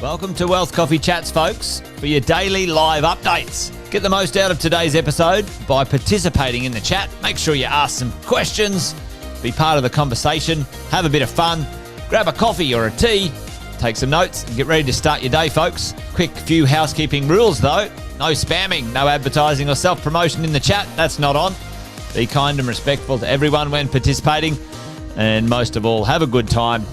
Welcome to Wealth Coffee Chats, folks, for your daily live updates. Get the most out of today's episode by participating in the chat. Make sure you ask some questions, be part of the conversation, have a bit of fun, grab a coffee or a tea, take some notes, and get ready to start your day, folks. Quick few housekeeping rules, though. No spamming, no advertising or self-promotion in the chat. That's not on. Be kind and respectful to everyone when participating. And most of all, have a good time.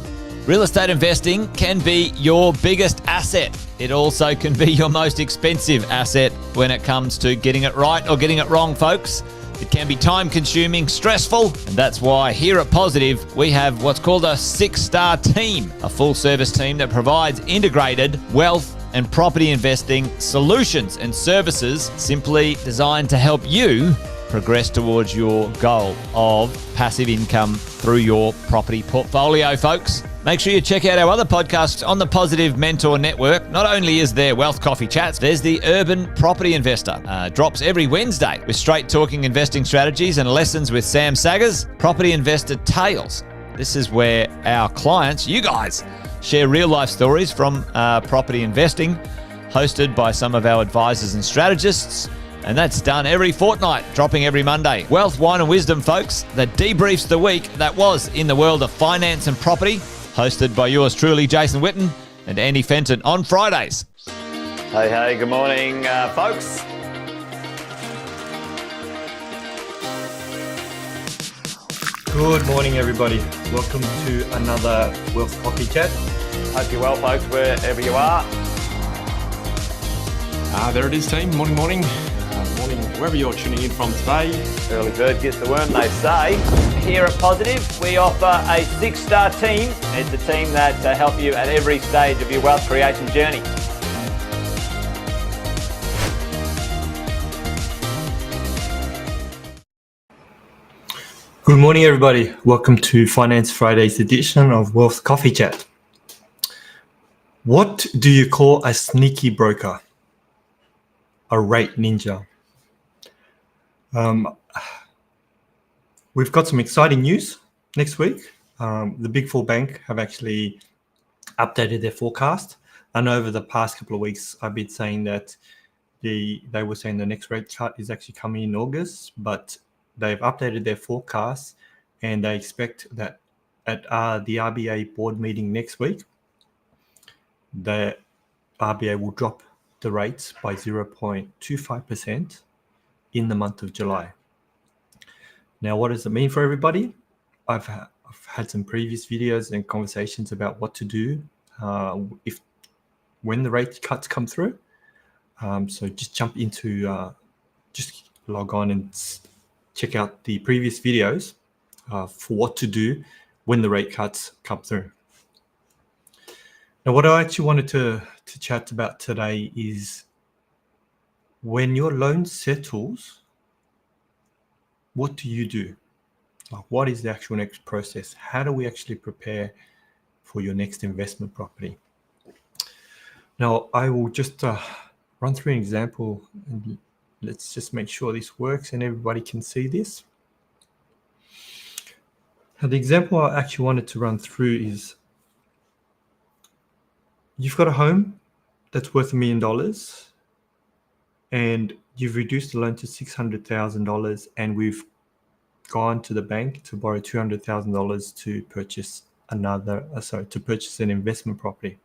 Real estate investing can be your biggest asset. It also can be your most expensive asset when it comes to getting it right or getting it wrong, folks. It can be time-consuming, stressful, and that's why here at Positive, we have what's called a 6-star team, a full-service team that provides integrated wealth and property investing solutions and services simply designed to help you progress towards your goal of passive income through your property portfolio, folks. Make sure you check out our other podcasts on the Positive Mentor Network. Not only is there Wealth Coffee Chats, there's the Urban Property Investor. Drops every Wednesday with straight talking investing strategies and lessons with Sam Saggers. Property Investor Tales. This is where our clients, you guys, share real life stories from property investing, hosted by some of our advisors and strategists. And that's done every fortnight, dropping every Monday. Wealth, Wine and Wisdom, folks, that debriefs the week that was in the world of finance and property, hosted by yours truly, Jason Witten and Andy Fenton on Fridays. Hey, good morning, folks. Good morning, everybody. Welcome to another Wealth Coffee Chat. Hope you're well, folks, wherever you are. There it is, team. Morning. Morning, wherever you're tuning in from today. Early bird gets the worm, they say. Here at Positive, we offer a 6-star team. It's a team that help you at every stage of your wealth creation journey. Good morning, everybody. Welcome to Finance Friday's edition of Wealth Coffee Chat. What do you call a sneaky broker? A rate ninja. We've got some exciting news next week. The Big Four Bank have actually updated their forecast. And over the past couple of weeks, I've been saying that they were saying the next rate cut is actually coming in August, but they've updated their forecast and they expect that at the RBA board meeting next week, the RBA will drop the rates by 0.25% in the month of July. Now, what does it mean for everybody? I've had some previous videos and conversations about what to do when the rate cuts come through. So just jump into, just log on and check out the previous videos for what to do when the rate cuts come through. Now, what I actually wanted to chat about today is when your loan settles, what do you do? Like, what is the actual next process? How do we actually prepare for your next investment property? Now, I will just run through an example and let's just make sure this works and everybody can see this. Now, the example I actually wanted to run through is you've got a home that's worth $1 million and you've reduced the loan to $600,000 and we've gone to the bank to borrow $200,000 to purchase an investment property.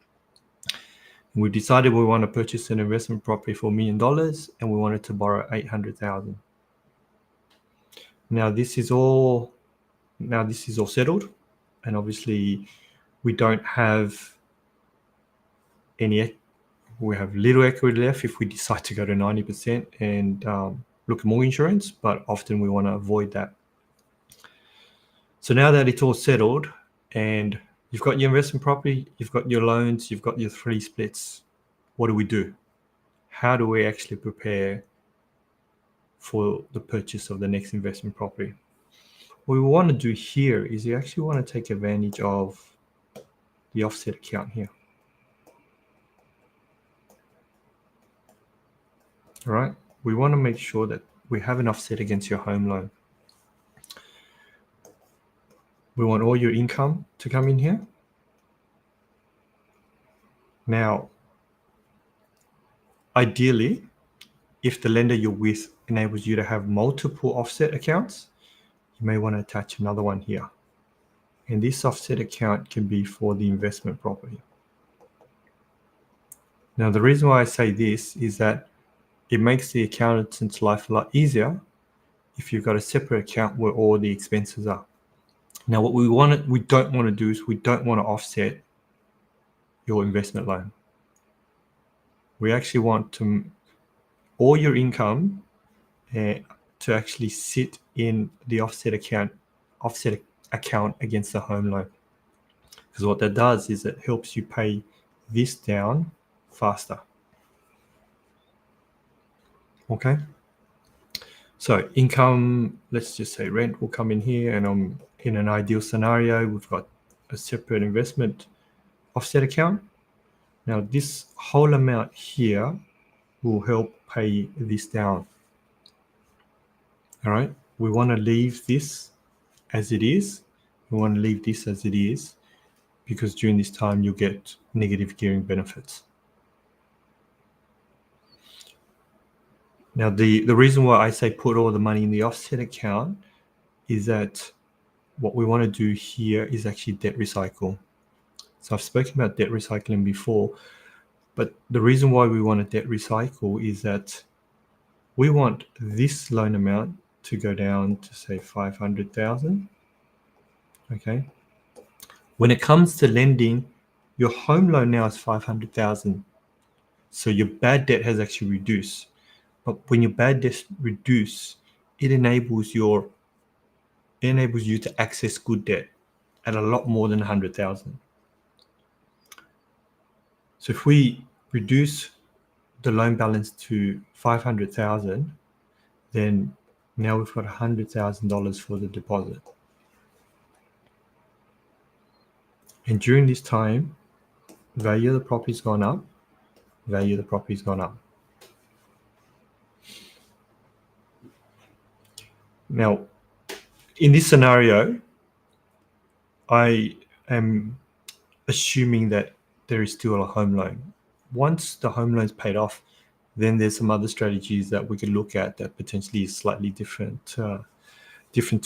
And we decided we want to purchase an investment property for $1 million and we wanted to borrow $800,000. Now this is all settled, and obviously we don't have we have little equity left if we decide to go to 90% and look at more insurance, but often we want to avoid that. So now that it's all settled and you've got your investment property, you've got your loans, you've got your 3 splits, what do we do? How do we actually prepare for the purchase of the next investment property? What we want to do here is you actually want to take advantage of the offset account here. All right, we want to make sure that we have an offset against your home loan. We want all your income to come in here. Now, ideally, if the lender you're with enables you to have multiple offset accounts, you may want to attach another one here. And this offset account can be for the investment property. Now, the reason why I say this is that it makes the accountant's life a lot easier if you've got a separate account where all the expenses are. Now, what we don't want to do is we don't want to offset your investment loan. We actually want all your income to actually sit in the offset account against the home loan. Because what that does is it helps you pay this down faster. Okay. So income, let's just say rent will come in here, and in an ideal scenario, we've got a separate investment offset account. Now this whole amount here will help pay this down. All right. We want to leave this as it is. We want to leave this as it is because during this time you'll get negative gearing benefits. Now, the reason why I say put all the money in the offset account is that what we want to do here is actually debt recycle. So I've spoken about debt recycling before, but the reason why we want to debt recycle is that we want this loan amount to go down to say 500,000. Okay. When it comes to lending, your home loan now is 500,000. So your bad debt has actually reduced. But when your bad debt reduce, it enables you to access good debt at a lot more than 100,000. So if we reduce the loan balance to 500,000, then now we've got $100,000 for the deposit. And during this time, value of the property's gone up, value of the property's gone up. Now, in this scenario, I am assuming that there is still a home loan. Once the home loan is paid off, then there's some other strategies that we can look at that potentially is slightly different to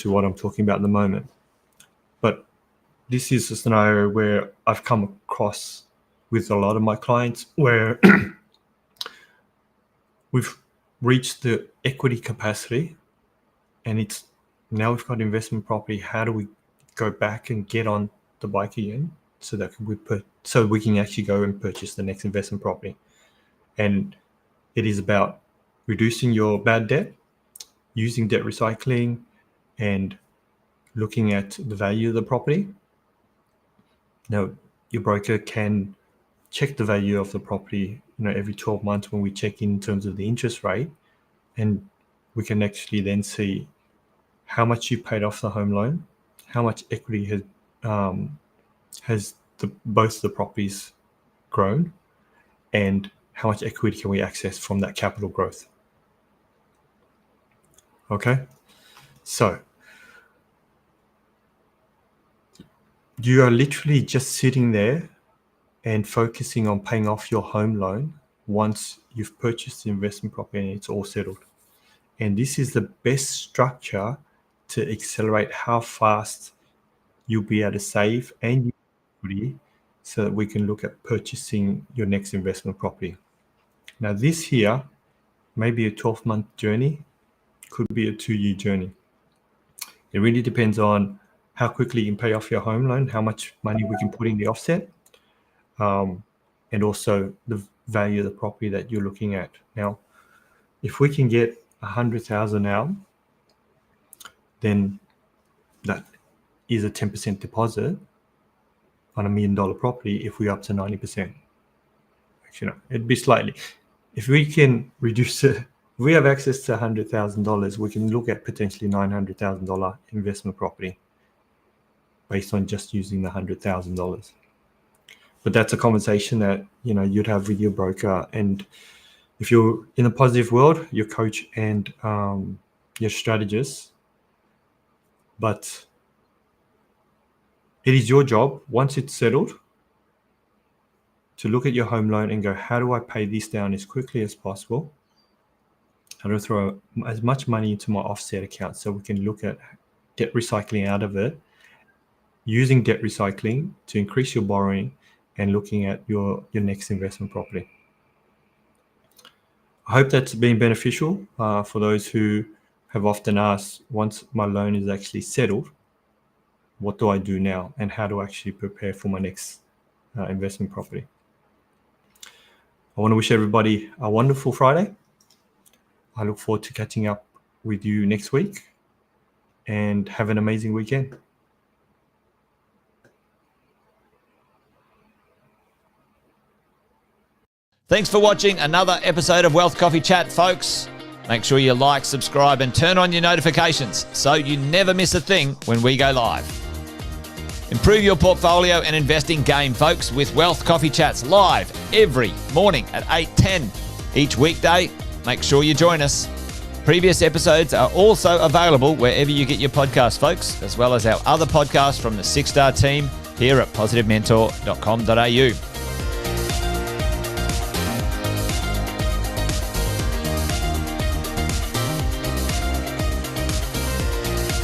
what I'm talking about at the moment. But this is a scenario where I've come across with a lot of my clients where we've reached the equity capacity and it's now we've got investment property. How do we go back and get on the bike again so that we can actually go and purchase the next investment property? And it is about reducing your bad debt, using debt recycling, and looking at the value of the property. Now, your broker can check the value of the property, every 12 months when we check in terms of the interest rate, and we can actually then see how much you paid off the home loan, how much equity has both the properties grown, and how much equity can we access from that capital growth. Okay, so you are literally just sitting there and focusing on paying off your home loan once you've purchased the investment property and it's all settled. And this is the best structure to accelerate how fast you'll be able to save and use equity so that we can look at purchasing your next investment property. Now, this here may be a 12-month journey, could be a 2-year journey. It really depends on how quickly you can pay off your home loan, how much money we can put in the offset, and also the value of the property that you're looking at. Now, if we can get 100,000 out, then that is a 10% deposit on $1 million property if we're up to 90%. Actually, no, it'd be slightly. If we can reduce it, if we have access to $100,000, we can look at potentially $900,000 investment property based on just using the $100,000. But that's a conversation that you'd have with your broker, and if you're in a positive world, your coach and your strategist. But it is your job, once it's settled, to look at your home loan and go, how do I pay this down as quickly as possible? How do I throw as much money into my offset account so we can look at debt recycling out of it, using debt recycling to increase your borrowing and looking at your next investment property. I hope that's been beneficial for those who have often asked, once my loan is actually settled, what do I do now and how do I actually prepare for my next investment property? I want to wish everybody a wonderful Friday. I look forward to catching up with you next week and have an amazing weekend. Thanks for watching another episode of Wealth Coffee Chat, folks. Make sure you like, subscribe, and turn on your notifications so you never miss a thing when we go live. Improve your portfolio and investing game, folks, with Wealth Coffee Chats live every morning at 8:10 each weekday. Make sure you join us. Previous episodes are also available wherever you get your podcasts, folks, as well as our other podcasts from the 6-Star team here at positivementor.com.au.